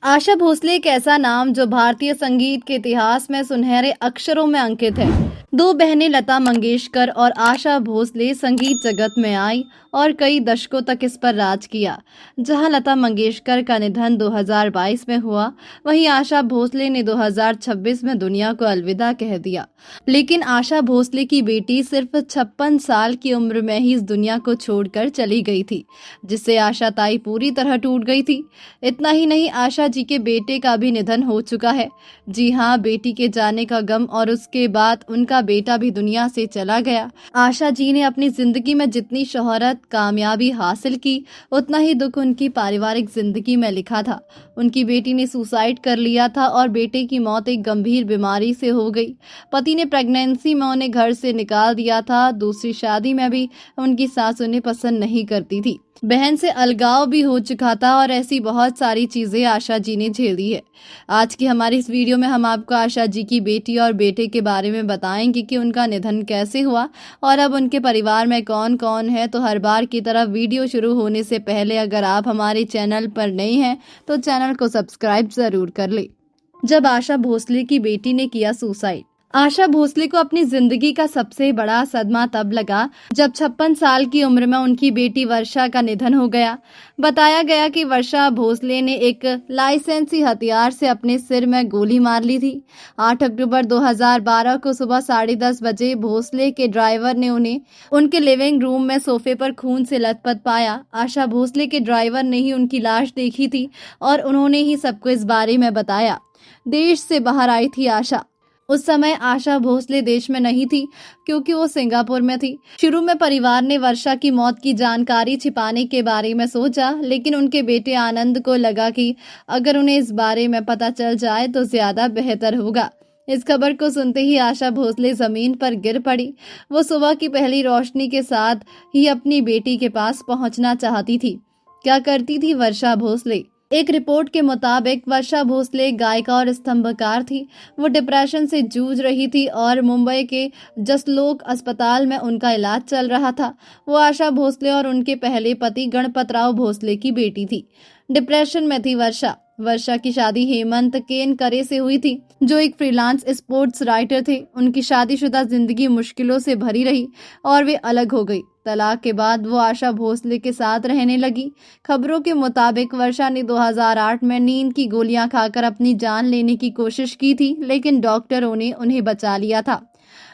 आशा भोसले एक ऐसा नाम जो भारतीय संगीत के इतिहास में सुनहरे अक्षरों में अंकित है। दो बहनें लता मंगेशकर और आशा भोसले संगीत जगत में आई और कई दशकों तक इस पर राज किया। जहां लता मंगेशकर का निधन 2022 में हुआ, वहीं आशा भोसले ने 2026 में दुनिया को अलविदा कह दिया। लेकिन आशा भोसले की बेटी सिर्फ 56 साल की उम्र में ही इस दुनिया को छोड़कर चली गई थी, जिससे आशा ताई पूरी तरह टूट गई थी। इतना ही नहीं, आशा जी के बेटे का भी निधन हो चुका है। जी हाँ, बेटी के जाने का गम और उसके बाद उनका बेटा भी दुनिया से चला गया। आशा जी ने अपनी जिंदगी में जितनी शोहरत, कामयाबी हासिल की, उतना ही दुख उनकी पारिवारिक जिंदगी में लिखा था। उनकी बेटी ने सुसाइड कर लिया था और बेटे की मौत एक गंभीर बीमारी से हो गई। पति ने प्रेगनेंसी में उन्हें घर से निकाल दिया था। दूसरी शादी में भी उनकी सास उन्हें पसंद नहीं करती थी। बहन से अलगाव भी हो चुका था और ऐसी बहुत सारी चीजें आशा जी ने झेली है। आज की हमारी इस वीडियो में हम आपको आशा जी की बेटी और बेटे के बारे में बताएंगे कि उनका निधन कैसे हुआ और अब उनके परिवार में कौन कौन है। तो हर बार की तरह वीडियो शुरू होने से पहले अगर आप हमारे चैनल पर नए हैं तो चैनल को सब्सक्राइब जरूर कर ले। जब आशा भोसले की बेटी ने किया सुसाइड। आशा भोसले को अपनी जिंदगी का सबसे बड़ा सदमा तब लगा जब 56 साल की उम्र में उनकी बेटी वर्षा का निधन हो गया। बताया गया कि वर्षा भोसले ने एक लाइसेंसी हथियार से अपने सिर में गोली मार ली थी। 8 अक्टूबर 2012 को सुबह 10:30 बजे भोसले के ड्राइवर ने उन्हें उनके लिविंग रूम में सोफे पर खून से लथपथ पाया। आशा भोसले के ड्राइवर ने ही उनकी लाश देखी थी और उन्होंने ही सबको इस बारे में बताया। देश से बाहर आई थी आशा। उस समय आशा भोसले देश में नहीं थी क्योंकि वो सिंगापुर में थी। शुरू में परिवार ने वर्षा की मौत की जानकारी छिपाने के बारे में सोचा, लेकिन उनके बेटे आनंद को लगा कि अगर उन्हें इस बारे में पता चल जाए तो ज्यादा बेहतर होगा। इस खबर को सुनते ही आशा भोसले जमीन पर गिर पड़ी। वो सुबह की पहली रोशनी के साथ ही अपनी बेटी के पास पहुंचना चाहती थी। क्या करती थी वर्षा भोसले? एक रिपोर्ट के मुताबिक वर्षा भोसले गायिका और स्तंभकार थी। वो डिप्रेशन से जूझ रही थी और मुंबई के जसलोक अस्पताल में उनका इलाज चल रहा था। वो आशा भोसले और उनके पहले पति गणपतराव भोसले की बेटी थी। डिप्रेशन में थी वर्षा की शादी हेमंत केनकरे से हुई थी, जो एक फ्रीलांस स्पोर्ट्स राइटर थे। उनकी शादीशुदा जिंदगी मुश्किलों से भरी रही और वे अलग हो गई। तलाक के बाद वो आशा भोसले के साथ रहने लगी। खबरों के मुताबिक वर्षा ने 2008 में नींद की गोलियां खाकर अपनी जान लेने की कोशिश की थी, लेकिन डॉक्टरों ने उन्हें बचा लिया था।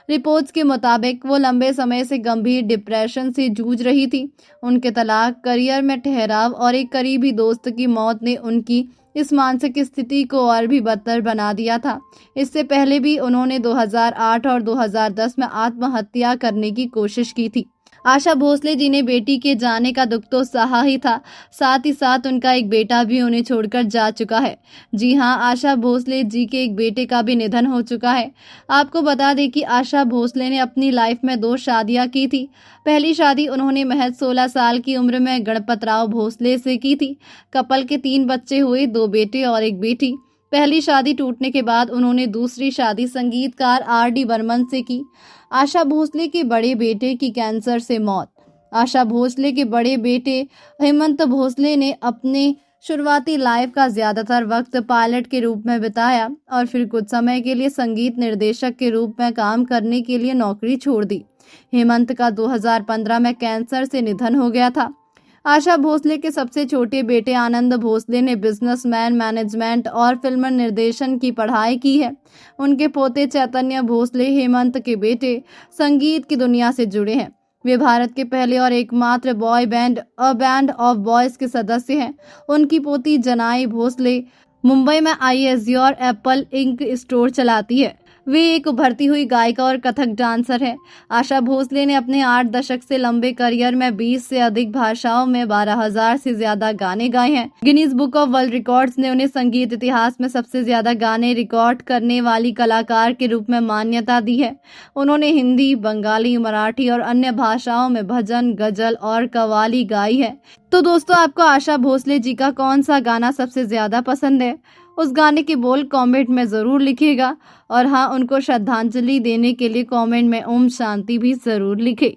रिपोर्ट्स के मुताबिक वो लंबे समय से गंभीर डिप्रेशन से जूझ रही थी। उनके तलाक, करियर में ठहराव और एक करीबी दोस्त की मौत ने उनकी इस मानसिक स्थिति को और भी बदतर बना दिया था। इससे पहले भी उन्होंने 2008 और 2010 में आत्महत्या करने की कोशिश की थी। आशा भोसले जी ने बेटी के जाने का दुख तो सहा ही था, साथ ही साथ उनका एक बेटा भी उन्हें छोड़कर जा चुका है। जी हां, आशा भोसले जी के एक बेटे का भी निधन हो चुका है। आपको बता दें कि आशा भोसले ने अपनी लाइफ में 2 शादियां की थी। पहली शादी उन्होंने महज 16 साल की उम्र में गणपतराव भोसले से की थी। कपल के 3 बच्चे हुए, 2 बेटे और एक बेटी। पहली शादी टूटने के बाद उन्होंने दूसरी शादी संगीतकार RD बर्मन से की। आशा भोसले के बड़े बेटे की कैंसर से मौत। आशा भोसले के बड़े बेटे हेमंत भोसले ने अपने शुरुआती लाइफ का ज्यादातर वक्त पायलट के रूप में बिताया और फिर कुछ समय के लिए संगीत निर्देशक के रूप में काम करने के लिए नौकरी छोड़ दी। हेमंत का 2015 में कैंसर से निधन हो गया था। आशा भोसले के सबसे छोटे बेटे आनंद भोसले ने बिजनेसमैन, मैनेजमेंट और फिल्म निर्देशन की पढ़ाई की है। उनके पोते चैतन्य भोसले, हेमंत के बेटे, संगीत की दुनिया से जुड़े हैं। वे भारत के पहले और एकमात्र boy band a band of boys के सदस्य हैं। उनकी पोती जनाई भोसले मुंबई में ISG और एप्पल इंक स्टोर चलाती है। वे एक उभरती हुई गायिका और कथक डांसर है। आशा भोसले ने अपने 8 दशक से लंबे करियर में 20 से अधिक भाषाओं में 12,000 से ज्यादा गाने गाए हैं। Guinness book of world records ने उन्हें संगीत इतिहास में सबसे ज्यादा गाने रिकॉर्ड करने वाली कलाकार के रूप में मान्यता दी है। उन्होंने हिंदी, बंगाली, मराठी और अन्य भाषाओं में भजन, गजल और कव्वाली गाई है। तो दोस्तों, आपको आशा भोसले जी का कौन सा गाना सबसे ज्यादा पसंद है? उस गाने के बोल कमेंट में जरूर लिखिएगा और हाँ, उनको श्रद्धांजलि देने के लिए कमेंट में ओम शांति भी जरूर लिखें।